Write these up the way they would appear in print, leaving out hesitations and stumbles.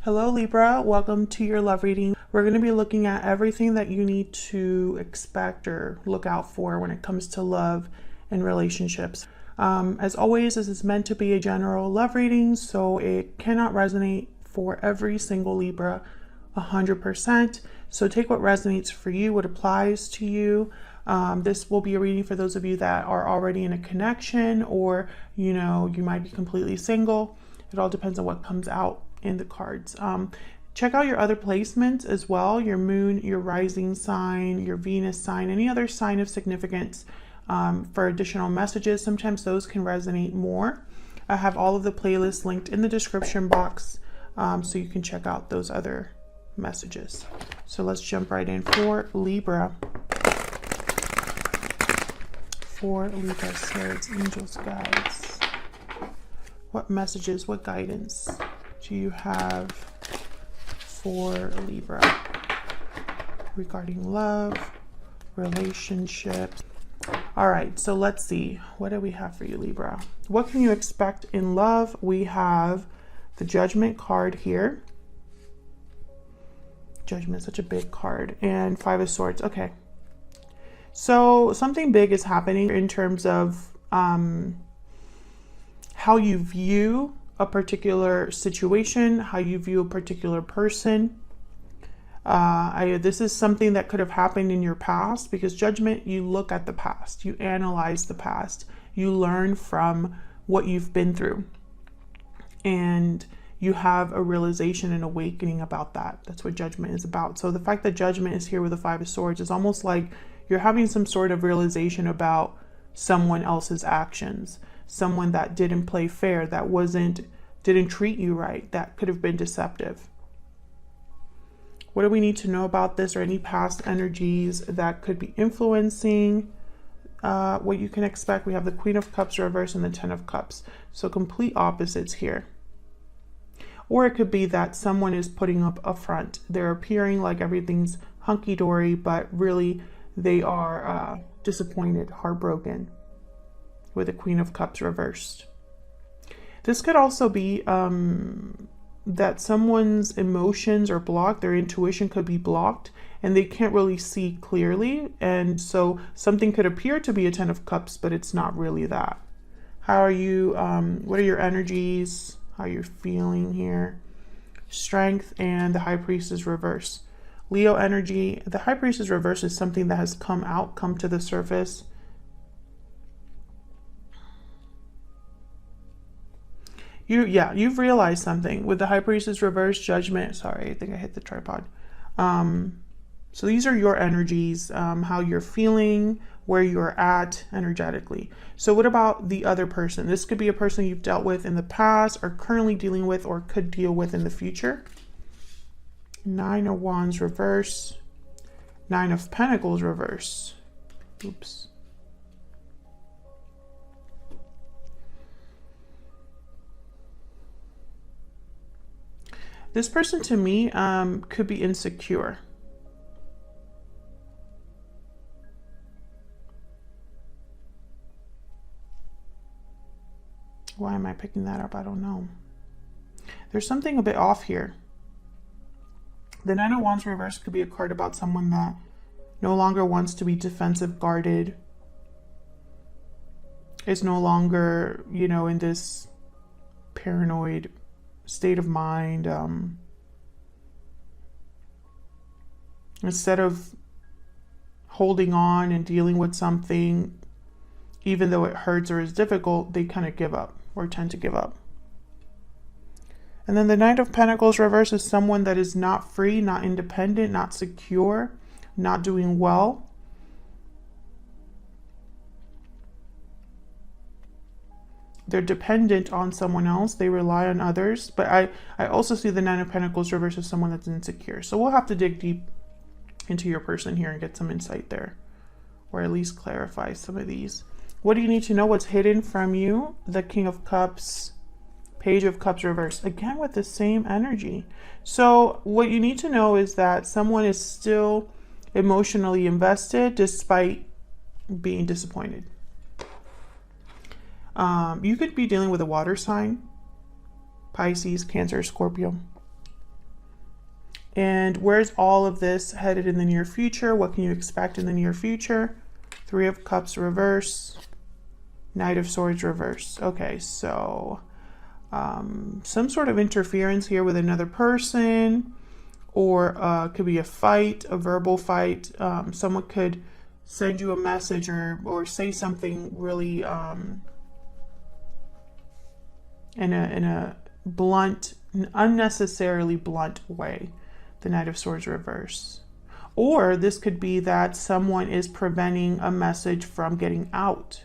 Hello Libra, welcome to your love reading. We're going to be looking at everything that you need to expect or look out for when it comes to love and relationships. As always, this is meant to be a general love reading, so it cannot resonate for every single Libra 100%. So take what resonates for you, what applies to you. This will be a reading for those of you that are already in a connection, or you might be completely single. It all depends on what comes out in the cards. Check out your other placements as well, your moon, your rising sign, your Venus sign, any other sign of significance for additional messages. Sometimes those can resonate more. I have all of the playlists linked in the description box, so you can check out those other messages. So let's jump right in for Libra. For Libra, spirits, angels, guides. What messages, what guidance do you have for Libra regarding love, relationships? All right, so let's see. What do we have for you, Libra? What can you expect in love? We have the Judgment card here. Judgment, such a big card. And Five of Swords. Okay. So something big is happening in terms of how you view a particular situation, how you view a particular person. This is something that could have happened in your past, because Judgment, you look at the past, you analyze the past, you learn from what you've been through, and you have a realization and awakening about that. That's what Judgment is about. So the fact that Judgment is here with the Five of Swords is almost like you're having some sort of realization about someone else's actions, someone that didn't play fair, that didn't treat you right, that could have been deceptive. What do we need to know about this, or any past energies that could be influencing what you can expect? We have the Queen of Cups reverse and the Ten of Cups. So complete opposites here. Or it could be that someone is putting up a front. They're appearing like everything's hunky-dory, but really they are disappointed, heartbroken, with the Queen of Cups reversed. This could also be that someone's emotions are blocked, their intuition could be blocked, and they can't really see clearly. And so something could appear to be a Ten of Cups, but it's not really that. How are you? What are your energies? How you're feeling here? Strength and the High Priestess reverse. Leo energy. The High Priestess reverse is something that has come to the surface. You've realized something with the High Priestess reverse, Judgment. Sorry, I think I hit the tripod. So these are your energies, how you're feeling, where you're at energetically. So what about the other person? This could be a person you've dealt with in the past, or currently dealing with, or could deal with in the future. Nine of Wands reverse. Nine of Pentacles reverse. Oops. This person, to me, could be insecure. Why am I picking that up? I don't know. There's something a bit off here. The Nine of Wands reverse could be a card about someone that no longer wants to be defensive, guarded. Is no longer, in this paranoid state of mind. Instead of holding on and dealing with something, even though it hurts or is difficult, they kind of give up, or tend to give up. And then the Knight of Pentacles reverse is someone that is not free, not independent, not secure, not doing well. They're dependent on someone else. They rely on others. But I also see the Nine of Pentacles reverse as someone that's insecure. So we'll have to dig deep into your person here and get some insight there, or at least clarify some of these. What do you need to know? What's hidden from you? The King of Cups, Page of Cups reverse, again with the same energy. So what you need to know is that someone is still emotionally invested despite being disappointed. You could be dealing with a water sign, Pisces, Cancer, Scorpio. And where's all of this headed in the near future? What can you expect in the near future? Three of Cups reverse, Knight of Swords reverse. Okay, so some sort of interference here with another person, or could be a fight, a verbal fight. Someone could send you a message or say something really in a blunt, unnecessarily blunt way. The Knight of Swords reverse. Or this could be that someone is preventing a message from getting out.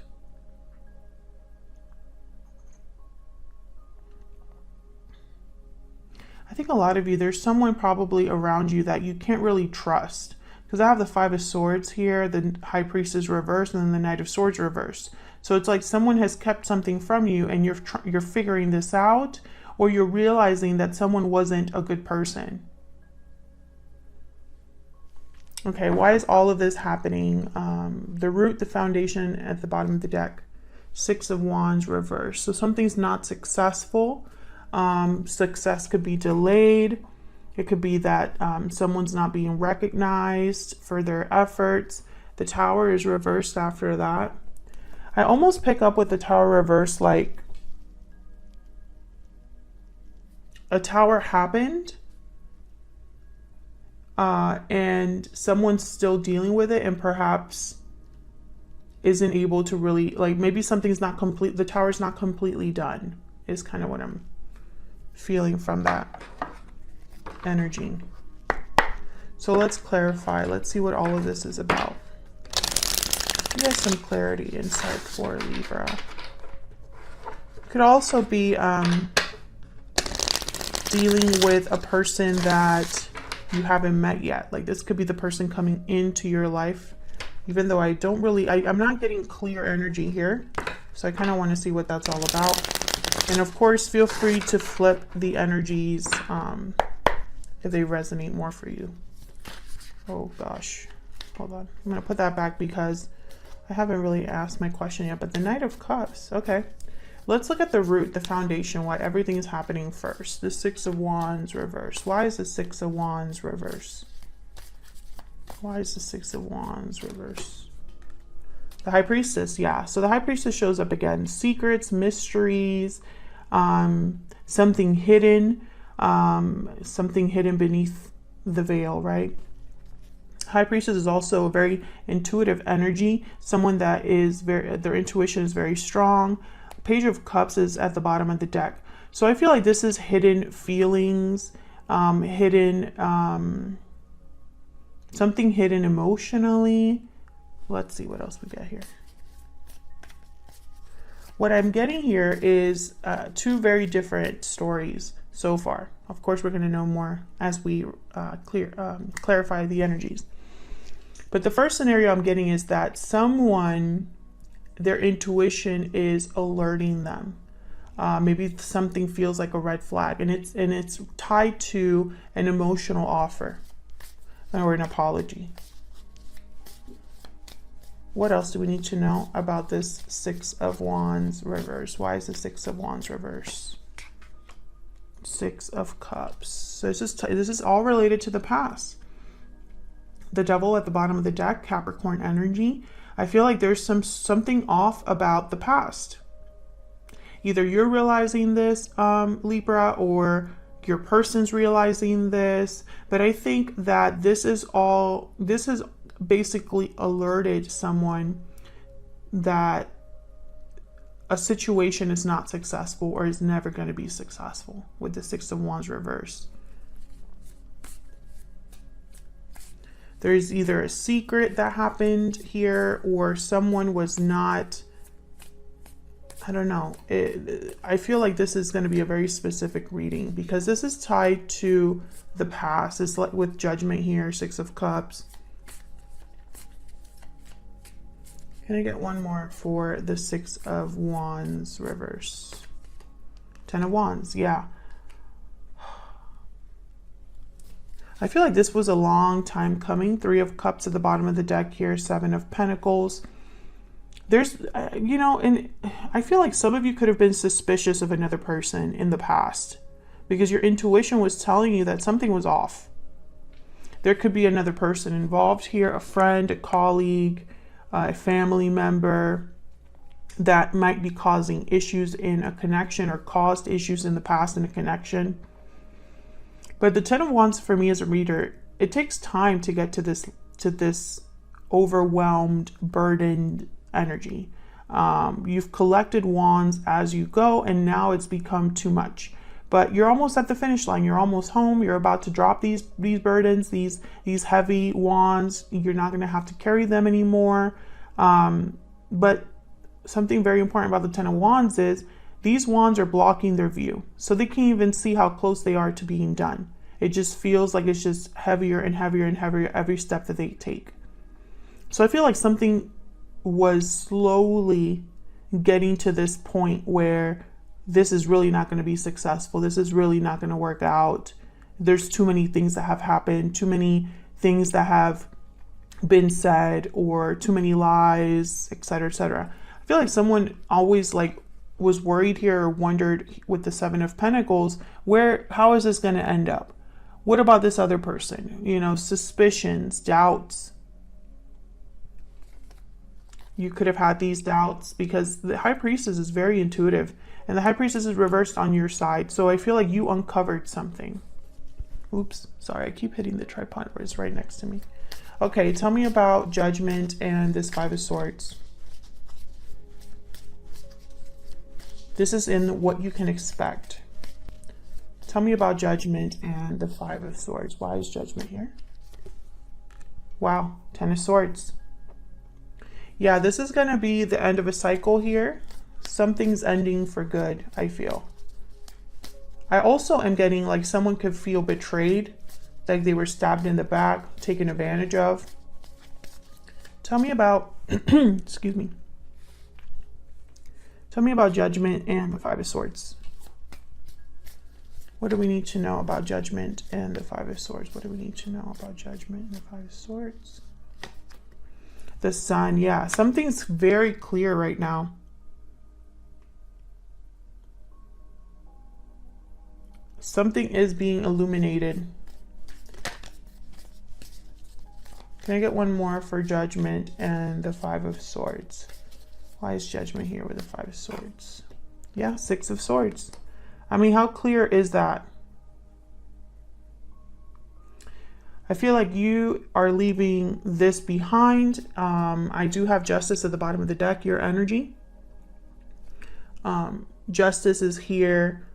I think a lot of you, there's someone probably around you that you can't really trust. Because I have the Five of Swords here, the High Priestess reverse, and then the Knight of Swords reverse. So it's like someone has kept something from you and you're figuring this out, or you're realizing that someone wasn't a good person. Okay, why is all of this happening? The root, the foundation at the bottom of the deck. Six of Wands reverse. So something's not successful. Success could be delayed. It could be that someone's not being recognized for their efforts. The Tower is reversed after that. I almost pick up with the Tower reverse like a tower happened and someone's still dealing with it and perhaps isn't able to really, like, maybe something's not complete, the tower's not completely done, is kind of what I'm feeling from that energy. So let's clarify. Let's see what all of this is about. You have some clarity inside for Libra. Could also be dealing with a person that you haven't met yet. Like this could be the person coming into your life, even though I don't really, I'm not getting clear energy here. So I kind of want to see what that's all about. And of course, feel free to flip the energies if they resonate more for you. Oh gosh, hold on. I'm going to put that back because I haven't really asked my question yet, but the Knight of Cups, okay. Let's look at the root, the foundation, why everything is happening first. The Six of Wands reverse. Why is the Six of Wands reverse? Why is the Six of Wands reverse? The High Priestess, yeah. So the High Priestess shows up again. Secrets, mysteries, something hidden beneath the veil, right? High Priestess is also a very intuitive energy. Someone that is their intuition is very strong. Page of Cups is at the bottom of the deck. So I feel like this is hidden feelings, something hidden emotionally. Let's see what else we get here. What I'm getting here is two very different stories so far. Of course, we're going to know more as we clarify the energies. But the first scenario I'm getting is that someone, their intuition is alerting them. Maybe something feels like a red flag, and it's tied to an emotional offer or an apology. What else do we need to know about this Six of Wands reverse? Why is the Six of Wands reverse? Six of Cups. So this is all related to the past. The Devil at the bottom of the deck, Capricorn energy. I feel like there's something off about the past. Either you're realizing this, Libra, or your person's realizing this. But I think that this has basically alerted someone that a situation is not successful or is never going to be successful with the Six of Wands reverse. There's either a secret that happened here or someone was not, I don't know. I feel like this is going to be a very specific reading because this is tied to the past. It's like with Judgment here, Six of Cups. Can I get one more for the Six of Wands reverse? Ten of Wands, yeah. I feel like this was a long time coming. Three of Cups at the bottom of the deck here, Seven of Pentacles. There's, and I feel like some of you could have been suspicious of another person in the past because your intuition was telling you that something was off. there could be another person involved here, a friend, a colleague, a family member that might be causing issues in a connection or caused issues in the past in a connection. But the Ten of Wands for me as a reader, it takes time to get to this overwhelmed, burdened energy. You've collected wands as you go, and now it's become too much. But you're almost at the finish line. You're almost home. You're about to drop these burdens, these heavy wands. You're not going to have to carry them anymore. But something very important about the Ten of Wands is these wands are blocking their view. So they can't even see how close they are to being done. It just feels like it's just heavier and heavier and heavier every step that they take. So I feel like something was slowly getting to this point where this is really not going to be successful. This is really not going to work out. There's too many things that have happened, too many things that have been said, or too many lies, etc., etc. I feel like someone always was worried here or wondered with the Seven of Pentacles, how is this going to end up? What about this other person? You know, suspicions, doubts. You could have had these doubts because the High Priestess is very intuitive, and the High Priestess is reversed on your side. So I feel like you uncovered something. Oops, sorry, I keep hitting the tripod where it's right next to me. Okay, tell me about Judgment and this Five of Swords. This is in what you can expect. Tell me about Judgment and the Five of Swords. Why is Judgment here? Wow, Ten of Swords. Yeah, this is going to be the end of a cycle here. Something's ending for good, I feel. I also am getting like someone could feel betrayed, like they were stabbed in the back, taken advantage of. Tell me about, excuse me. Tell me about Judgment and the Five of Swords. What do we need to know about Judgment and the Five of Swords? What do we need to know about Judgment and the Five of Swords? The Sun, yeah. Something's very clear right now. Something is being illuminated. Can I get one more for Judgment and the Five of Swords? Why is Judgment here with the Five of Swords? Yeah, Six of Swords. I mean, how clear is that? I feel like you are leaving this behind. I do have Justice at the bottom of the deck, your energy. Justice is here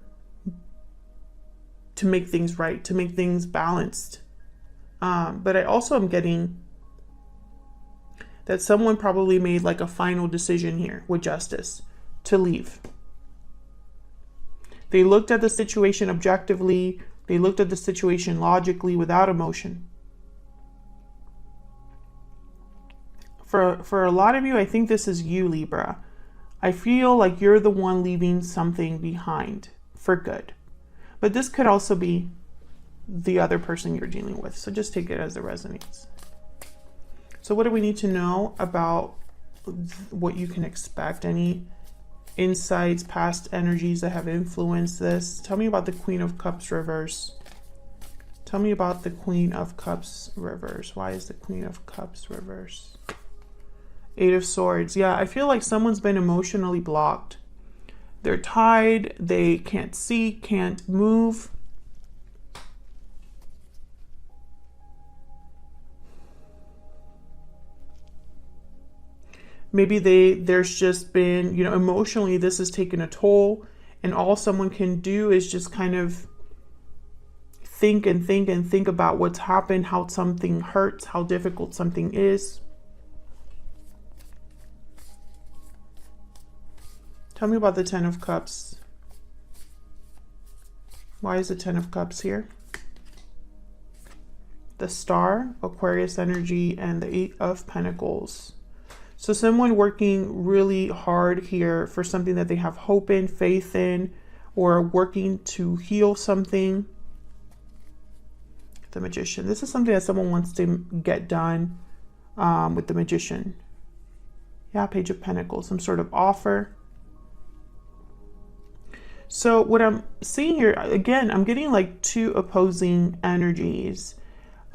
to make things right, to make things balanced. But I also am getting that someone probably made like a final decision here with Justice to leave. They looked at the situation objectively. They looked at the situation logically without emotion. For a lot of you, I think this is you, Libra. I feel like you're the one leaving something behind for good. But this could also be the other person you're dealing with. So just take it as it resonates. So what do we need to know about what you can expect? Any insights, past energies that have influenced this? Tell me about the Queen of Cups reverse. Tell me about the Queen of Cups reverse. Why is the Queen of Cups reverse? Eight of Swords. Yeah, I feel like someone's been emotionally blocked. They're tied. They can't see, can't move. Maybe there's just been, you know, emotionally this has taken a toll, and all someone can do is just kind of think and think and think about what's happened, how something hurts, how difficult something is. Tell me about the Ten of Cups. Why is the Ten of Cups here? The Star, Aquarius energy, and the Eight of Pentacles. So someone working really hard here for something that they have hope in, faith in, or working to heal something. The Magician. This is something that someone wants to get done with the Magician. Yeah, Page of Pentacles. Some sort of offer. So what I'm seeing here, again, I'm getting like two opposing energies.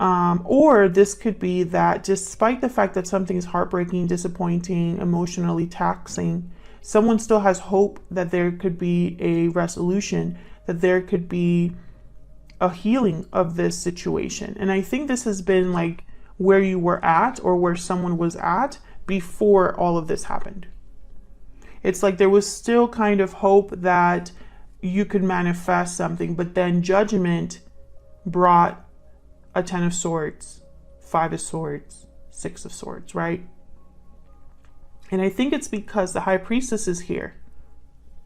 Or this could be that despite the fact that something is heartbreaking, disappointing, emotionally taxing, someone still has hope that there could be a resolution, that there could be a healing of this situation. And I think this has been like where you were at, or where someone was at before all of this happened. It's like there was still kind of hope that you could manifest something, but then judgment brought a 10 of swords, 5 of swords, 6 of swords, right? And I think it's because the high priestess is here.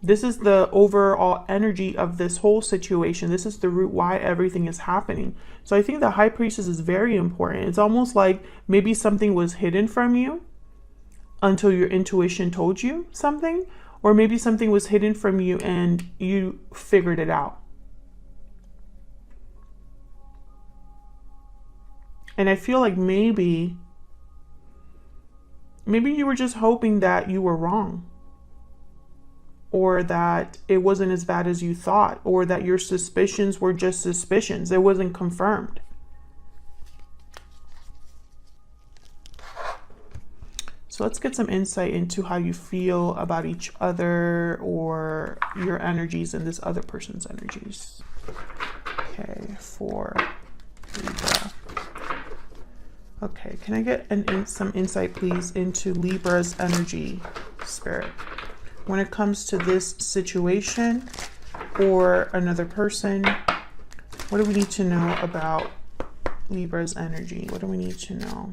This is the overall energy of this whole situation. This is the root why everything is happening. So I think the high priestess is very important. It's almost like maybe something was hidden from you until your intuition told you something, or maybe something was hidden from you and you figured it out. And I feel like maybe you were just hoping that you were wrong, or that it wasn't as bad as you thought, or that your suspicions were just suspicions. It wasn't confirmed. So let's get some insight into how you feel about each other, or your energies and this other person's energies. Okay, for Libra. Okay, can I get some insight, please, into Libra's energy, Spirit, when it comes to this situation or another person? What do we need to know about Libra's energy? What do we need to know?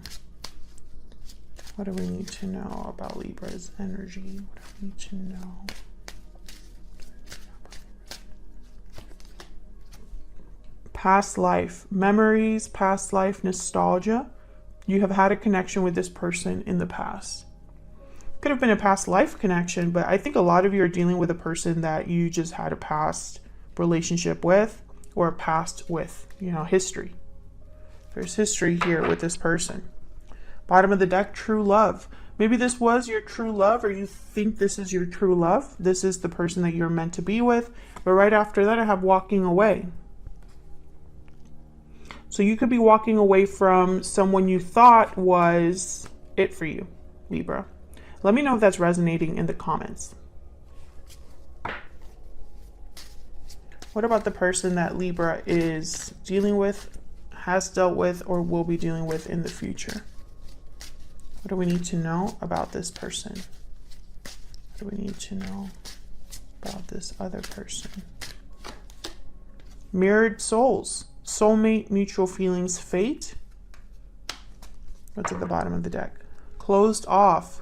What do we need to know about Libra's energy? What do we need to know? Past life memories, past life nostalgia. You have had a connection with this person in the past. Could have been a past life connection, but I think a lot of you are dealing with a person that you just had a past relationship with, or a past with, history. There's history here with this person. Bottom of the deck, true love. Maybe this was your true love, or you think this is your true love. This is the person that you're meant to be with. But right after that, I have walking away. So you could be walking away from someone you thought was it for you, Libra. Let me know if that's resonating in the comments. What about the person that Libra is dealing with, has dealt with, or will be dealing with in the future? What do we need to know about this person? What do we need to know about this other person? Mirrored souls. Soulmate, mutual feelings, fate. What's at the bottom of the deck? Closed off,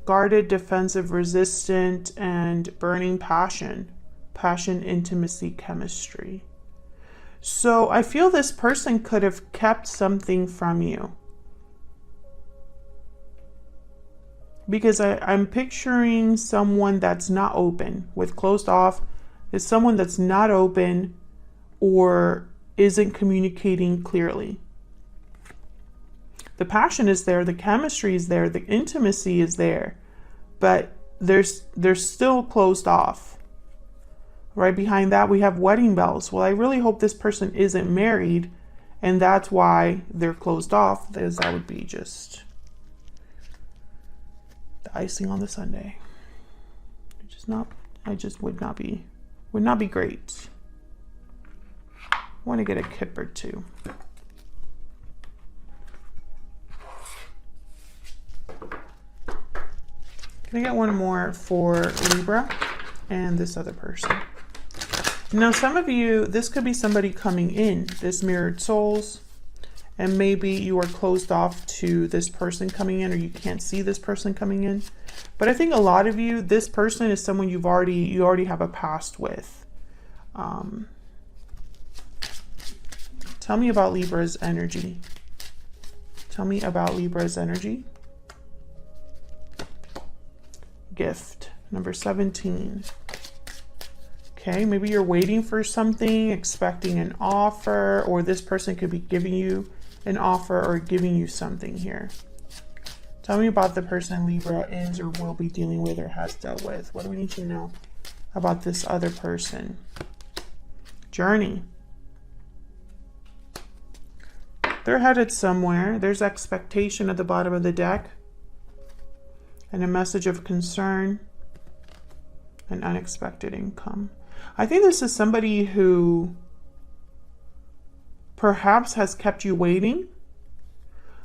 guarded, defensive, resistant, and burning passion. Passion, intimacy, chemistry. So I feel this person could have kept something from you. Because I'm picturing someone that's not open. With closed off, is someone that's not open or isn't communicating clearly. The passion is there, the chemistry is there, the intimacy is there, but they're still closed off. Right behind that, we have wedding bells. Well, I really hope this person isn't married, and that's why they're closed off, because that would be just the icing on the sundae. Would not be great. I want to get a kip or two. Can I get one more for Libra and this other person? Now, some of you, this could be somebody coming in, this mirrored souls, and maybe you are closed off to this person coming in, or you can't see this person coming in. But I think a lot of you, this person is someone you already have a past with. Tell me about Libra's energy. Tell me about Libra's energy. Gift, number 17. Okay, maybe you're waiting for something, expecting an offer, or this person could be giving you an offer or giving you something here. Tell me about the person Libra is or will be dealing with or has dealt with. What do we need to know about this other person? Journey. They're headed somewhere. There's expectation at the bottom of the deck. And a message of concern. And unexpected income. I think this is somebody who perhaps has kept you waiting.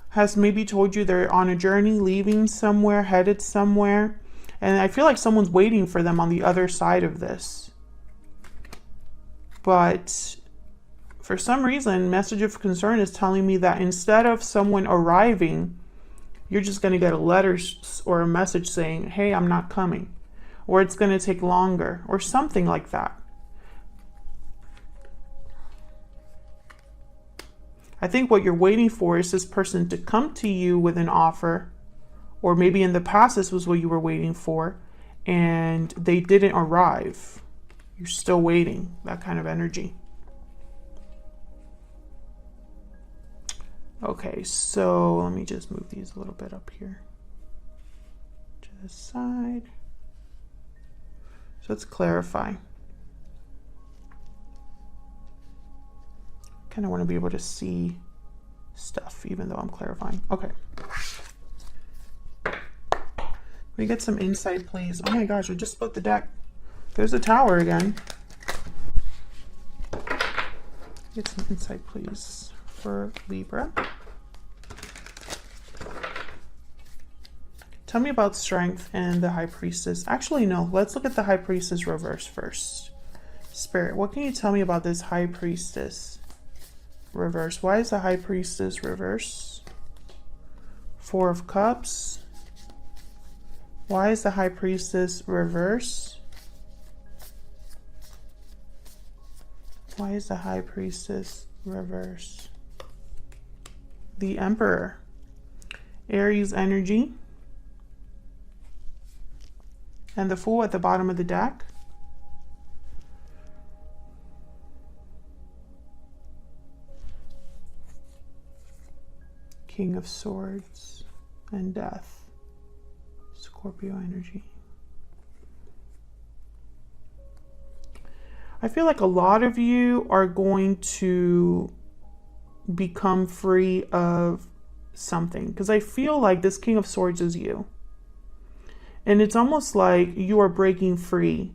Has maybe told you they're on a journey, leaving somewhere, headed somewhere. And I feel like someone's waiting for them on the other side of this. But for some reason, message of concern is telling me that instead of someone arriving, you're just going to get a letter or a message saying, hey, I'm not coming. Or it's going to take longer or something like that. I think what you're waiting for is this person to come to you with an offer, or maybe in the past this was what you were waiting for and they didn't arrive. You're still waiting, that kind of energy. Okay, so let me just move these a little bit up here to the side. So let's clarify. Kind of want to be able to see stuff even though I'm clarifying. Okay. We get some insight, please. Oh my gosh, I just split the deck. There's the Tower again. Get some insight, please, for Libra. Tell me about Strength and the High Priestess. Actually, no. Let's look at the High Priestess reverse first. Spirit, what can you tell me about this High Priestess reverse? Why is the High Priestess reverse? Four of Cups. Why is the High Priestess reverse? Why is the High Priestess reverse? The Emperor. Aries energy. And the Fool at the bottom of the deck. King of Swords and Death. Scorpio energy. I feel like a lot of you are going to become free of something, because I feel like this King of Swords is you. And it's almost like you are breaking free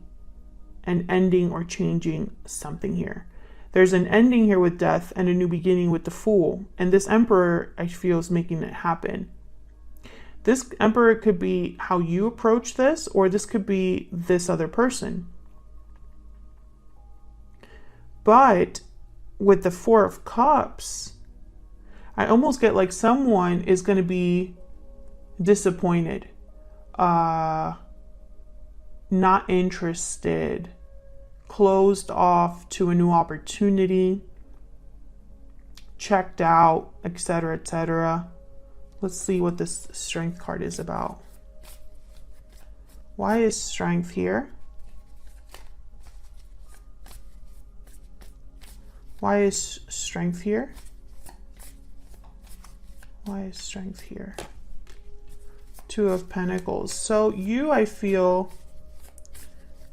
and ending or changing something here. There's an ending here with Death and a new beginning with the Fool. And this Emperor, I feel, is making it happen. This Emperor could be how you approach this, or this could be this other person. But with the Four of Cups, I almost get like someone is going to be disappointed, not interested, closed off to a new opportunity, checked out, etc., etc. Let's see what this Strength card is about. Why is Strength here? Why is Strength here? Why is Strength here? Two of Pentacles. So you, I feel,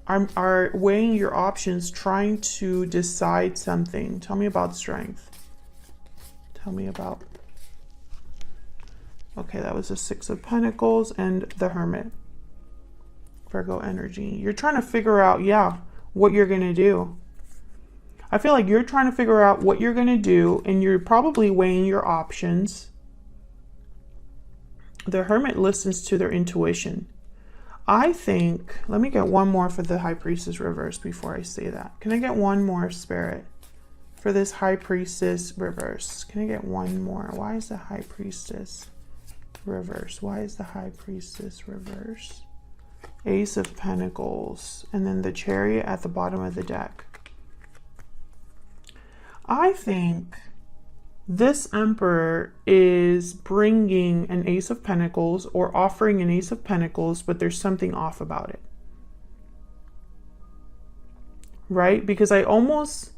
are weighing your options, trying to decide something. Tell me about Strength. Tell me about... Okay, that was the Six of Pentacles and the Hermit. Virgo energy. You're trying to figure out, yeah, what you're going to do. I feel like you're trying to figure out what you're going to do, and you're probably weighing your options. The Hermit listens to their intuition. I think, let me get one more for the High Priestess reverse before I say that. Can I get one more, Spirit, for this High Priestess reverse? Can I get one more? Why is the High Priestess reverse? Why is the High Priestess reverse? Ace of Pentacles, and then the Chariot at the bottom of the deck. I think this Emperor is bringing an Ace of Pentacles or offering an Ace of Pentacles, but there's something off about it. Right? Because I almost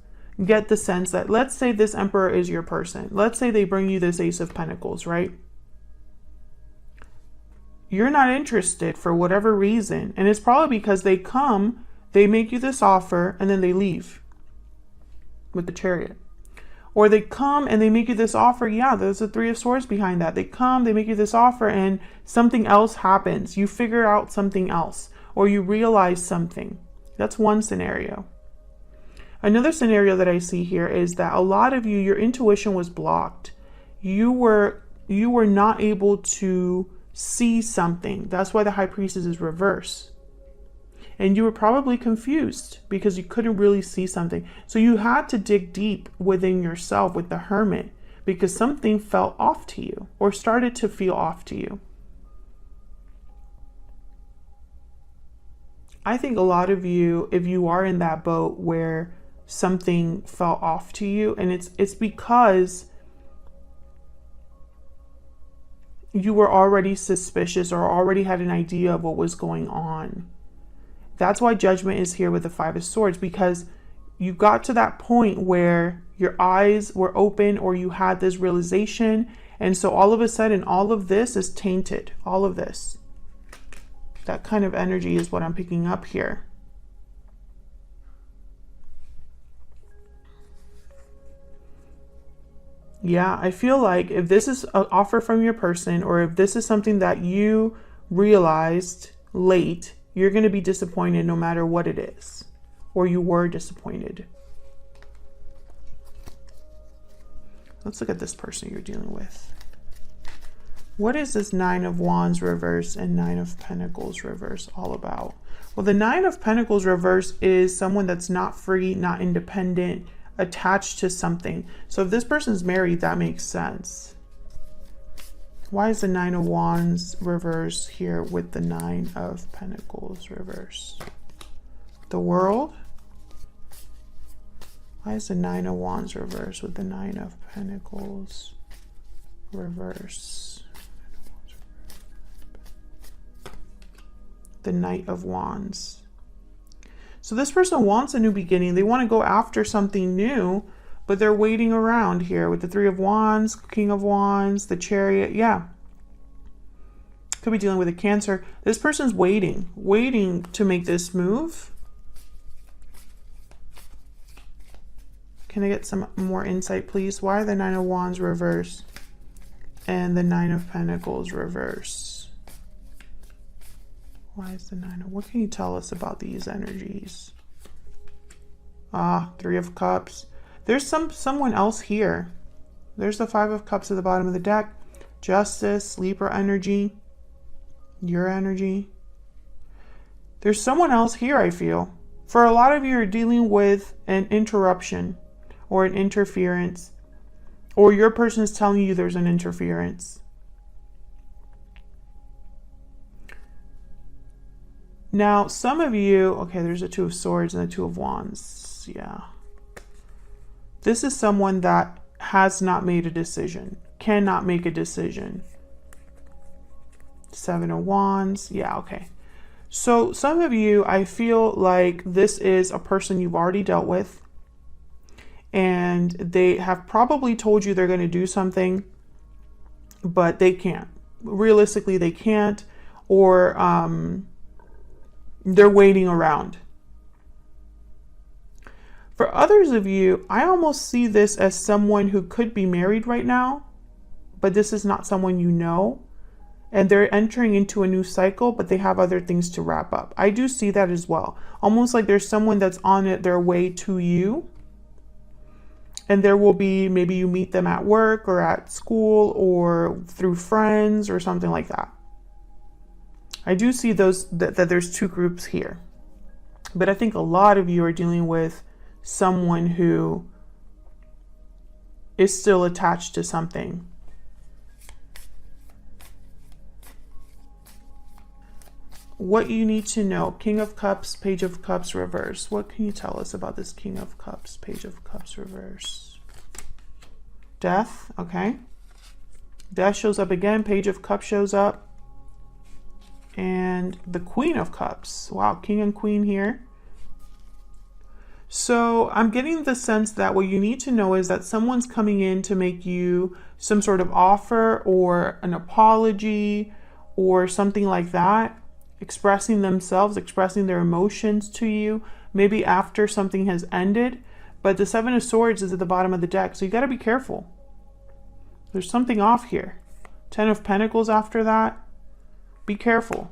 get the sense that, let's say this Emperor is your person. Let's say they bring you this Ace of Pentacles, right? You're not interested for whatever reason. And it's probably because they come, they make you this offer, and then they leave with the Chariot. Or they come and they make you this offer. Yeah, there's a Three of Swords behind that. They come, they make you this offer, and something else happens. You figure out something else, or you realize something. That's one scenario. Another scenario that I see here is that a lot of you, your intuition was blocked. You were not able to see something. That's why the High Priestess is reversed. And you were probably confused because you couldn't really see something. So you had to dig deep within yourself with the Hermit because something felt off to you or started to feel off to you. I think a lot of you, if you are in that boat where something fell off to you, and it's because you were already suspicious or already had an idea of what was going on. That's why Judgment is here with the Five of Swords, because you got to that point where your eyes were open or you had this realization. And so all of a sudden, all of this is tainted. All of this. That kind of energy is what I'm picking up here. Yeah, I feel like if this is an offer from your person, or if this is something that you realized late, you're going to be disappointed no matter what it is, or you were disappointed. Let's look at this person you're dealing with. What is this Nine of Wands reverse and Nine of Pentacles reverse all about? Well, the Nine of Pentacles reverse is someone that's not free, not independent, attached to something. So if this person's married, that makes sense. Why is the Nine of Wands reverse here with the Nine of Pentacles reverse? The World? Why is the Nine of Wands reverse with the Nine of Pentacles reverse? The Knight of Wands. So this person wants a new beginning. They want to go after something new, but they're waiting around here with the Three of Wands, King of Wands, the Chariot. Yeah. Could be dealing with a Cancer. This person's waiting to make this move. Can I get some more insight, please? Why are the Nine of Wands reverse and the Nine of Pentacles reverse? Why is the Nine of... What can you tell us about these energies? Three of Cups. There's someone else here. There's the Five of Cups at the bottom of the deck. Justice, Libra energy, your energy. There's someone else here, I feel. For a lot of you, you're dealing with an interruption or an interference, or your person is telling you there's an interference. Now, some of you, okay, there's a Two of Swords and a Two of Wands. Yeah. This is someone that has not made a decision, cannot make a decision. Seven of Wands. Yeah, okay. So some of you, I feel like this is a person you've already dealt with, and they have probably told you they're going to do something, but they can't. Realistically, they can't, or they're waiting around. For others of you, I almost see this as someone who could be married right now, but this is not someone you know, and they're entering into a new cycle, but they have other things to wrap up. I do see that as well. Almost like there's someone that's on their way to you, and there will be, maybe you meet them at work or at school or through friends or something like that. I do see that there's two groups here, but I think a lot of you are dealing with someone who is still attached to something. What you need to know. King of Cups, Page of Cups reverse. What can you tell us about this King of Cups, Page of Cups reverse? Death, okay. Death shows up again. Page of Cups shows up. And the Queen of Cups. Wow, King and Queen here. So I'm getting the sense that what you need to know is that someone's coming in to make you some sort of offer or an apology or something like that, expressing themselves, expressing their emotions to you, maybe after something has ended. But the Seven of Swords is at the bottom of the deck, so you got to be careful. There's something off here. Ten of Pentacles after that. Be careful.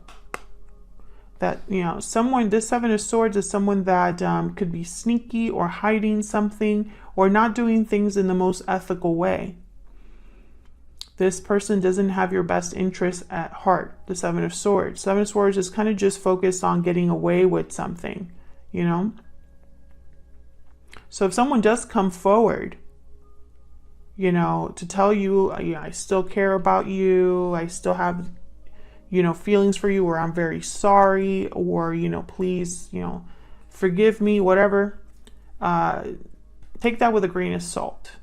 That, you know, someone, this Seven of Swords is someone that could be sneaky or hiding something or not doing things in the most ethical way. This person doesn't have your best interests at heart, the Seven of Swords. Seven of Swords is kind of just focused on getting away with something, you know. So if someone does come forward, you know, to tell you, yeah, I still care about you, I still have, you know, feelings for you, or I'm very sorry, or, you know, please, you know, forgive me, whatever, take that with a grain of salt.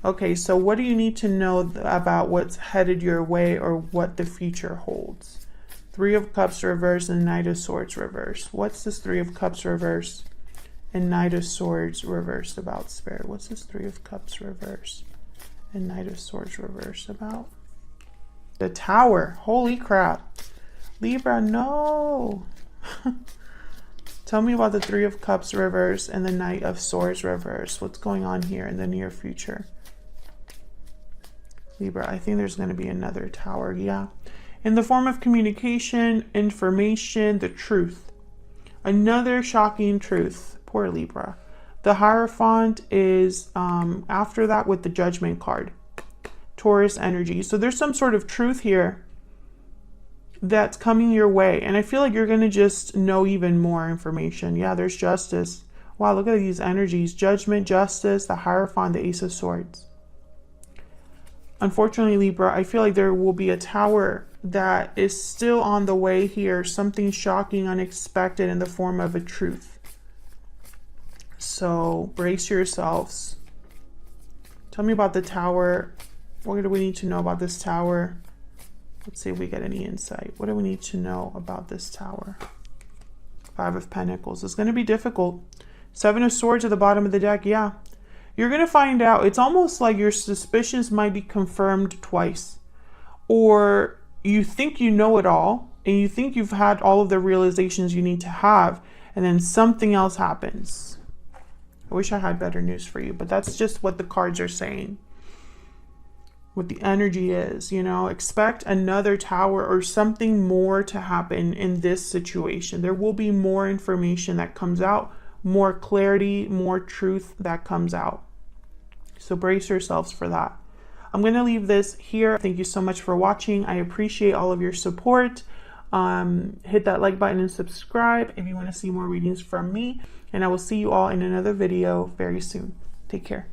Okay, so what do you need to know about what's headed your way or what the future holds? Three of Cups reverse and Knight of Swords reverse. What's this Three of Cups reverse and Knight of Swords reversed about, Spirit? What's this Three of Cups reverse and Knight of Swords reversed about? The Tower. Holy crap. Libra, no. Tell me about the Three of Cups reverse and the Knight of Swords reverse. What's going on here in the near future? Libra, I think there's going to be another Tower, yeah. In the form of communication, information, the truth. Another shocking truth. Poor Libra. The Hierophant is after that with the Judgment card. Taurus energy. So there's some sort of truth here that's coming your way. And I feel like you're going to just know even more information. Yeah, there's Justice. Wow, look at these energies. Judgment, Justice, the Hierophant, the Ace of Swords. Unfortunately, Libra, I feel like there will be a Tower that is still on the way here. Something shocking, unexpected in the form of a truth. So brace yourselves. Tell me about the Tower. What do we need to know about this Tower? Let's see if we get any insight. What do we need to know about this Tower? Five of Pentacles. It's going to be difficult. Seven of Swords at the bottom of the deck. Yeah. You're going to find out. It's almost like your suspicions might be confirmed twice. Or you think you know it all. And you think you've had all of the realizations you need to have. And then something else happens. I wish I had better news for you. But that's just what the cards are saying. What the energy is, you know, expect another Tower or something more to happen in this situation. There will be more information that comes out, more clarity, more truth that comes out. So brace yourselves for that. I'm going to leave this here. Thank you so much for watching. I appreciate all of your support. Hit that like button and subscribe if you want to see more readings from me. And I will see you all in another video very soon. Take care.